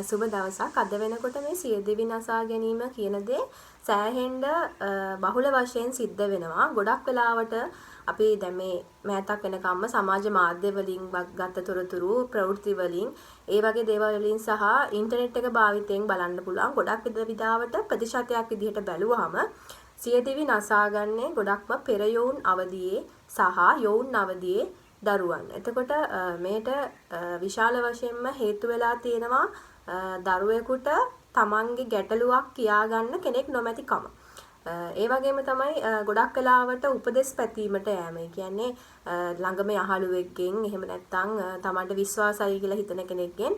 සුබ දවසක්. අද වෙනකොට මේ සියදිවි නසා ගැනීම කියන දේ සෑහෙන්න බහුල වශයෙන් සිද්ධ වෙනවා. ගොඩක් වෙලාවට අපි දැන් මේ මෑතක් වෙනකම්ම සමාජ මාධ්‍ය වලින් ගත තොරතුරු ප්‍රවෘත්ති වලින් ඒ වගේ දේවල් වලින් සහ ඉන්ටර්නෙට් එක භාවිතයෙන් බලන්න පුළුවන්. ගොඩක් විදිහට ප්‍රතිශතයක් විදිහට බැලුවහම සියදිවි නසාගන්නේ ගොඩක්ම පෙර යොවුන් අවදියේ සහ යොවුන් අවදියේ දරුවන්. එතකොට මේට විශාල වශයෙන්ම හේතු වෙලා තියෙනවා දරුවෙකුට තමන්ගේ ගැටලුවක් කියාගන්න කෙනෙක් නොමැතිකම. ඒ වගේම තමයි ගොඩක් වෙලාවට උපදෙස් පැතීමට යෑම. ඒ කියන්නේ ළඟම යහළුවෙක්ගෙන් එහෙම නැත්නම් තමන්ට විශ්වාසයි කියලා හිතන කෙනෙක්ගෙන්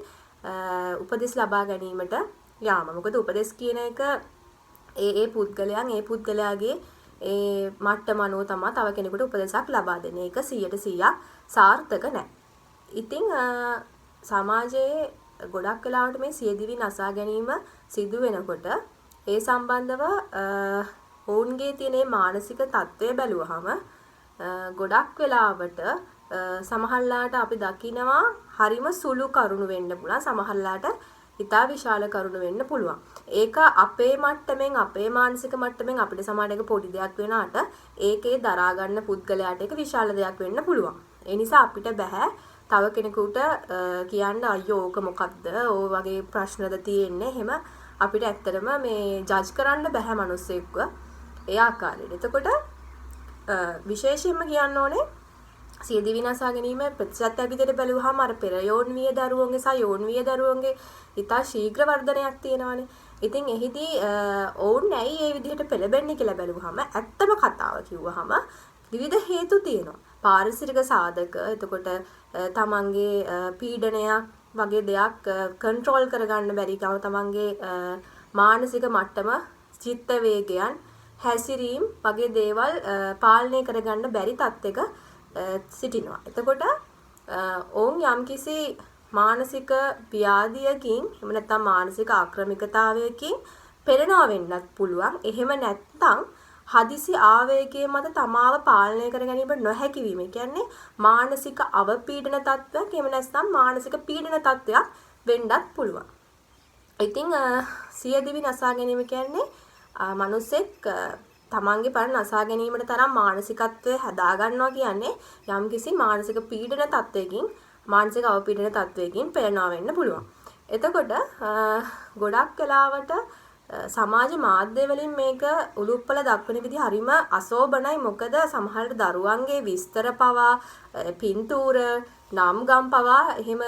උපදෙස් ලබා ගැනීමට යාම. මොකද උපදෙස් කියන එක ඒ පුද්ගලයාගේ ඒ මට්ටම අනුව තමයි තව කෙනෙකුට උපදෙසක් ලබා දෙන්නේ. ඒක 100% සාර්ථක නැහැ. ඉතින් සමාජයේ ගොඩක් වෙලාවට මේ සියදිවි නසා ගැනීම සිදු වෙනකොට ඒ සම්බන්ධව ඔවුන්ගේ තියෙන මානසික තත්ත්වය බැලුවහම ගොඩක් වෙලාවට සමහරලාට අපි දකිනවා හරිම සුළු කරුණු වෙන්න පුළුවන්. සමහරලාට ඉතා විශාල කරුණු වෙන්න පුළුවන්. ඒක අපේ මට්ටමින් අපේ මානසික මට්ටමින් අපිට සමාජයක පොඩි දෙයක් වෙනාට ඒකේ දරා ගන්න පුද්ගලයාට ඒක විශාල දෙයක් වෙන්න පුළුවන්. ඒ නිසා අපිට බෑ තව කෙනෙකුට කියන්න අයියෝ ඕක මොකද්ද? ඕ වගේ ප්‍රශ්නද තියෙන්නේ. එහෙම අපිට ඇත්තටම මේ ජජ් කරන්න බෑ මිනිස්සෙක්ව ඒ ආකාරයට. එතකොට විශේෂයෙන්ම කියන්න ඕනේ සියදිවි නසා ගැනීම ප්‍රතිශතයක් විදිහට බැලුවහම අර පෙර යෝන් විය දරුවන්ගේ සහ යෝන් විය දරුවන්ගේ ඉතා ශීඝ්‍ර වර්ධනයක් තියෙනවානේ. ඉතින් එහිදී ඔවුන් ඇයි මේ විදිහට පෙළඹෙන්නේ කියලා බැලුවහම ඇත්තම කතාව කිව්වහම විවිධ හේතු තියෙනවා. පාරිසරික සාධක, එතකොට තමන්ගේ පීඩනයක් වගේ දෙයක් කන්ට්‍රෝල් කරගන්න බැරි කම, තමන්ගේ මානසික මට්ටම, චිත්ත වේගයන්, හැසිරීම් වගේ දේවල් පාලනය කරගන්න බැරි තත්ත්වයක සිටිනවා. එතකොට ඔවුන් යම්කිසි මානසික ව්‍යාධියකින් එහෙම නැත්නම් මානසික ආක්‍රමිකතාවයකින් පෙළෙනවා වෙන්නත් පුළුවන්. එහෙම නැත්නම් හදිසි ආවේගයේ මත තමාව පාලනය කර ගැනීම නොහැකි වීම. කියන්නේ මානසික අවපීඩන තත්ත්වයක් එහෙම නැත්නම් මානසික පීඩන තත්ත්වයක් වෙන්නත් පුළුවන්. ඉතින් සියදිවි නසා ගැනීම කියන්නේ මිනිසෙක් තමන්ගේ පරණ නසා ගැනීමට තරම් මානසිකත්වය හදා ගන්නවා කියන්නේ යම්කිසි මානසික පීඩන තත්වයකින් මානසික අවපීඩන තත්වයකින් පෙළෙනවා වෙන්න පුළුවන්. එතකොට ගොඩක් වෙලාවට සමාජ මාධ්‍ය වලින් මේක උලුප්පල දක්වන විදිහ හරිම අශෝභනයි. මොකද සමහර දරුවන්ගේ විස්තර පවා පින්තූර නම් ගම් පවා එහෙම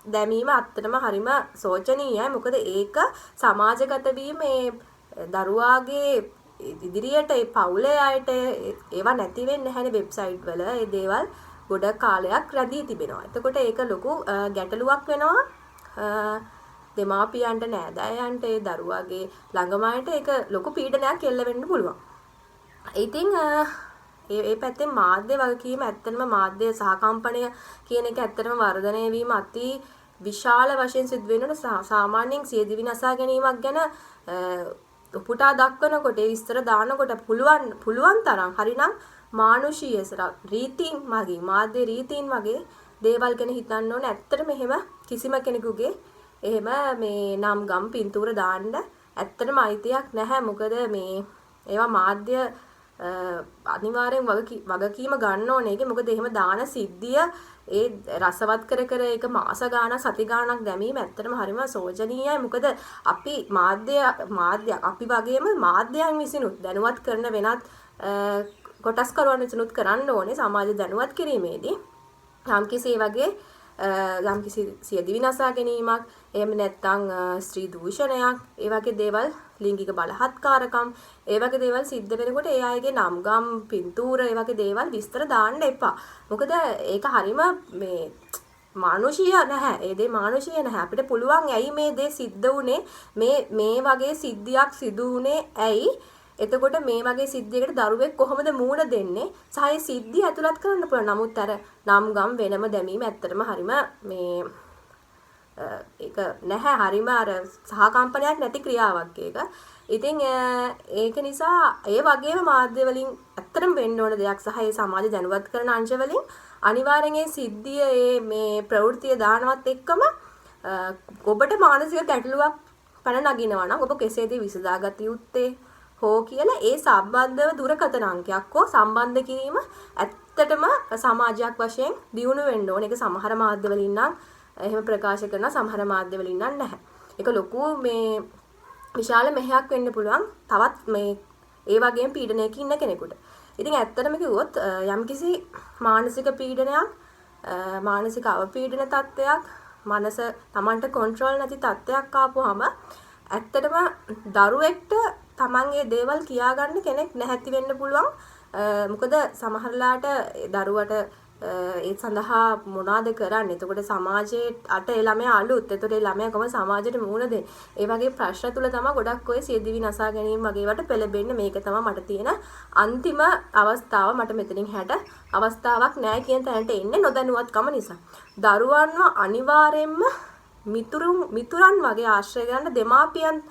දැමීම ඇත්තටම හරිම සෝචනීයයි. මොකද ඒක සමාජගත වීම මේ දරුවාගේ ඉදිරියට ඒ පවුලේ අයට ඒවා නැති වෙන්නේ නැහැනේ. වෙබ්සයිට් වල ඒ දේවල් ගොඩ කාලයක් රැඳී තිබෙනවා. එතකොට ඒක ලොකු ගැටලුවක් වෙනවා දෙමාපියන්ට, නෑදෑයන්ට, ඒ දරුවාගේ ළඟම අයට ඒක ලොකු පීඩනයක් එල්ල වෙන්න පුළුවන්. ඉතින් ඒ පැත්තෙන් මාධ්‍ය වගකීම ඇත්තටම මාධ්‍ය සහකම්පනය කියන එක ඇත්තටම වර්ධනය වීම අති විශාල වශයෙන් සිදු වෙනකොට සාමාන්‍යයෙන් සියදිවි නසා ගැනීමක් ගැන උපුටා දක්වනකොට ඒ විස්තර දානකොට පුළුවන් තරම් හරිනම් මානුෂීය රීතීන් වගේ මාධ්‍ය රීතීන් වගේ දේවල් ගැන හිතන්න ඕනේ. ඇත්තටම එහෙම කිසිම කෙනෙකුගේ එහෙම මේ නම් ගම් පින්තූර දාන්න ඇත්තටම අයිතියක් නැහැ. මොකද මේ ඒවා මාධ්‍ය අනිවාර්යෙන් වගකීම ගන්න ඕනේ. ඒක මොකද එහෙම දාන සිද්ධිය ඒ රසවත් කර ඒක මාස ගාණක් සති ගාණක් දැමීම ඇත්තටම හරිම සෝචනීයයි. මොකද අපි මාධ්‍ය අපි වගේම මාධ්‍යයන් විසිනුත් දැනුවත් කරන වෙනත් කොටස් කරුවන් විසිනුත් කරන්න ඕනේ සමාජ දැනුවත් කිරීමේදී යම්කිසි වගේ යම්කිසි සියදිවි නසා ගැනීමක් එහෙම නැත්නම් ස්ත්‍රී දූෂණයක් ඒ වගේ දේවල්, ලිංගික බලහත්කාරකම් ඒ වගේ දේවල් සිද්ධ වෙනකොට ඒ අයගේ නම් ගම් පින්තූර ඒ වගේ දේවල් විස්තර දාන්න එපා. මොකද ඒක හරිම මේ මානුෂීය නැහැ. ඒ දේ මානුෂීය නැහැ. අපිට පුළුවන් ඇයි මේ දේ සිද්ධ වුනේ, මේ වගේ සිද්ධියක් සිදු වුනේ ඇයි, එතකොට මේ වගේ සිද්ධියකට දරුවෙක් කොහොමද මුහුණ දෙන්නේ සහ ඒ සිද්ධිය ඇතුළත් කරන්න පුළුවන්. නමුත් අර නම් ගම් වෙනම දැමීම ඇත්තටම හරිම මේ ඒක නැහැ. හරිම අර සහකම්පනයක් නැති ක්‍රියාවක් ඒක. ඉතින් ඒක නිසා ඒ වගේම මාධ්‍ය වලින් ඇත්තටම වෙන්න ඕන දෙයක් සහ ඒ සමාජ දැනුවත් කරන අංශ වලින් අනිවාර්යෙන් ඒ සිද්ධිය මේ ප්‍රවෘත්තිය දානවත් එක්කම ඔබට මානසික ගැටලුවක් පැන නගිනවා නම් ඔබ කෙසේද විසඳාගත යුත්තේ හෝ කියලා ඒ සම්බන්ධව දුරකථන අංකයක් හෝ සම්බන්ධ කිරීම ඇත්තටම සමාජයක් වශයෙන් දියුණු වෙන්න ඕනේ. ඒක සමහර මාධ්‍යවලින් නම් එහෙම ප්‍රකාශ කරන සමහර මාධ්‍යවලින් නම් නැහැ. ඒක ලොකු මේ විශාල මෙහෙයක් වෙන්න පුළුවන් තවත් මේ ඒ වගේම පීඩනයක ඉන්න කෙනෙකුට. ඉතින් ඇත්තටම කිව්වොත් යම්කිසි මානසික පීඩනයක් මානසික අවපීඩන තත්ත්වයක් මනස Tamanට කන්ට්‍රෝල් නැති තත්ත්වයක් ආපුවාම ඇත්තටම දරුවෙක්ට තමන්ගේ දේවල් කියාගන්න කෙනෙක් නැති වෙන්න පුළුවන්. මොකද සමහරලාට දරුවට ඒ සඳහා මොනවාද කරන්නේ? එතකොට සමාජයේ අට ඒ ළමයා අලුත්. එතකොට ඒ ළමයා කොහොම සමාජයට මුහුණ දෙන්නේ? ඒ වගේ ප්‍රශ්න තුල තමයි ගොඩක් ඔය සියදිවි නසා ගැනීම වගේ වට පෙළඹෙන්නේ. මේක තමයි මට තියෙන අන්තිම අවස්ථාව. මට මෙතනින් හැට අවස්ථාවක් නැහැ කියන තැනට එන්නේ නොදැනුවත්කම නිසා. දරුවන්ව අනිවාර්යයෙන්ම මිතුරන් වගේ ආශ්‍රය ගන්න දෙමාපියන්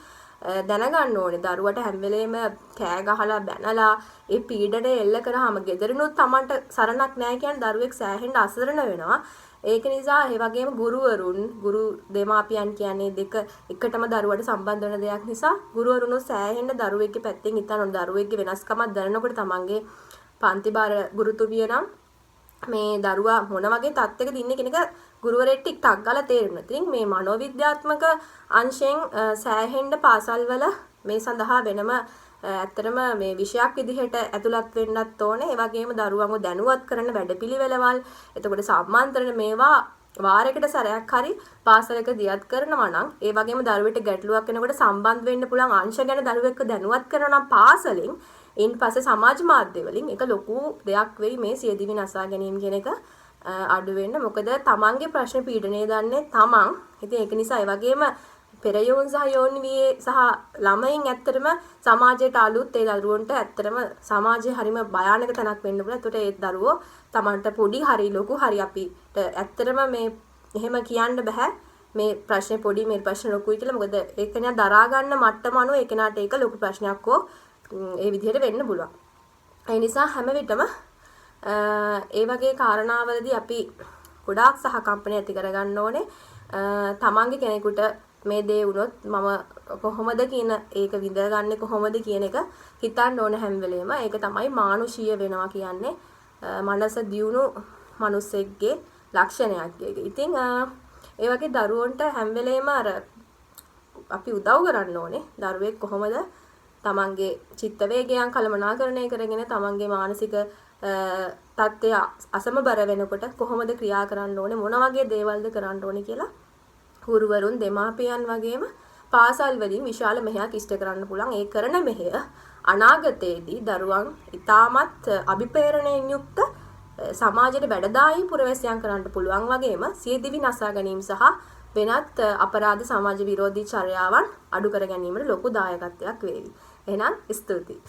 දැනගන්න ඕනේ. දරුවට හැම වෙලේම කෑ ගහලා බැනලා ඒ පීඩනය එල්ල කරාම ගෙදරිනුත් Tamanට සරණක් නැහැ කියන්නේ දරුවෙක් සෑහෙන්න අසරණ වෙනවා. ඒක නිසා ඒ වගේම ගුරු දෙමාපියන් කියන්නේ දෙක එකටම දරුවට සම්බන්ධ වෙන දෙයක් නිසා ගුරුවරුන්ව සෑහෙන්න දරුවෙක්ගේ පැත්තෙන් හිතන්න ඕනේ. දරුවෙක්ගේ වෙනස්කමක් දැනනකොට Tamanගේ පන්ති බාර ගුරුතුමිය නම් මේ දරුවා මොන වගේ තත්යකද ඉන්නේ කියන එක ගුරුවරයෙක් ටිකක් ගාලා තේරුණා. ඉතින් මේ මනෝවිද්‍යාත්මක අංශෙන් සෑහෙන්න පාසල්වල මේ සඳහා වෙනම ඇත්තටම මේ විෂයක් විදිහට ඇතුළත් වෙන්නත් ඕනේ. ඒ වගේම දරුවන්ව දැනුවත් කරන වැඩපිළිවෙළවල් එතකොට සම්මාන්තරණ මේවා වාරයකට සැරයක් හරි පාසලක දියත් කරනවා නම් ඒ වගේම දරුවෙට ගැටලුවක් වෙනකොට සම්බන්ධ වෙන්න පුළුවන් අංශ ගැන දරුවෙක්ව දැනුවත් කරනවා නම් පාසලෙන් ඉන් පස්සේ සමාජ මාධ්‍ය වලින් ඒක ලොකු දෙයක් වෙයි මේ සියදිවි නසා ගැනීම කියන එක අඩු වෙන්න. මොකද තමන්ගේ ප්‍රශ්න පීඩනය දන්නේ තමන්. ඉතින් ඒක නිසා ඒ වගේම පෙරයෝන් සහ යෝනිවියේ සහ ළමයින් ඇත්තටම සමාජයට අලුත් ඒ දරුවන්ට ඇත්තටම සමාජයේ හරිම භයානක තැනක් වෙන්න පුළුවන්. ඒකට ඒ දරුවෝ තමන්ට පොඩි හරි ලොකු හරි අපිට ඇත්තටම මේ එහෙම කියන්න බෑ. මේ ප්‍රශ්නේ පොඩි මේ ප්‍රශ්න ලොකුයි කියලා. මොකද ඒක නේ දරා ගන්න මට්ටම අනුව ඒ කෙනාට ඒක ලොකු ප්‍රශ්නයක් හෝ ඒ විදිහට වෙන්න පුළුවන්. ඒ නිසා හැම විටම ඒ වගේ කාරණාවලදී අපි ගොඩාක් සහකම්පනය ඇති කරගන්න ඕනේ. තමන්ගේ කෙනෙකුට මේ දේ වුණොත් මම කොහොමද කියන ඒක විඳගන්නේ කොහොමද කියන එක හිතන්න ඕන හැම වෙලේම. ඒක තමයි මානුෂීය වෙනවා කියන්නේ. මනස දියුණු මිනිස්සෙක්ගේ ලක්ෂණයක් ඒක. ඉතින් ඒ වගේ දරුවන්ට හැම වෙලේම අර අපි උදව් කරන්න ඕනේ. දරුවෙක් කොහොමද තමන්ගේ චිත්ත වේගයන් කළමනාකරණය කරගෙන තමන්ගේ මානසික තත්ත්වය අසමබර වෙනකොට කොහොමද ක්‍රියා කරන්න ඕනේ මොන වගේ දේවල්ද කරන්න ඕනේ කියලා ගුරුවරුන් දෙමාපියන් වගේම පාසල් වලින් විශාල මෙහෙයක් ඉෂ්ට කරන්න පුළුවන්. ඒ කරන මෙහෙය අනාගතයේදී දරුවන් ඉතාමත් අභිප්‍රේරණයෙන් යුක්ත සමාජයට වැඩදායී පුරවැසියන් කරන්න පුළුවන් වගේම සියදිවි නසා ගැනීම සහ වෙනත් අපරාධ සමාජ විරෝධී චර්යාවන් අඩු කර ගැනීමට ලොකු දායකත්වයක් වේවි. එහෙනම් ස්තුතියි.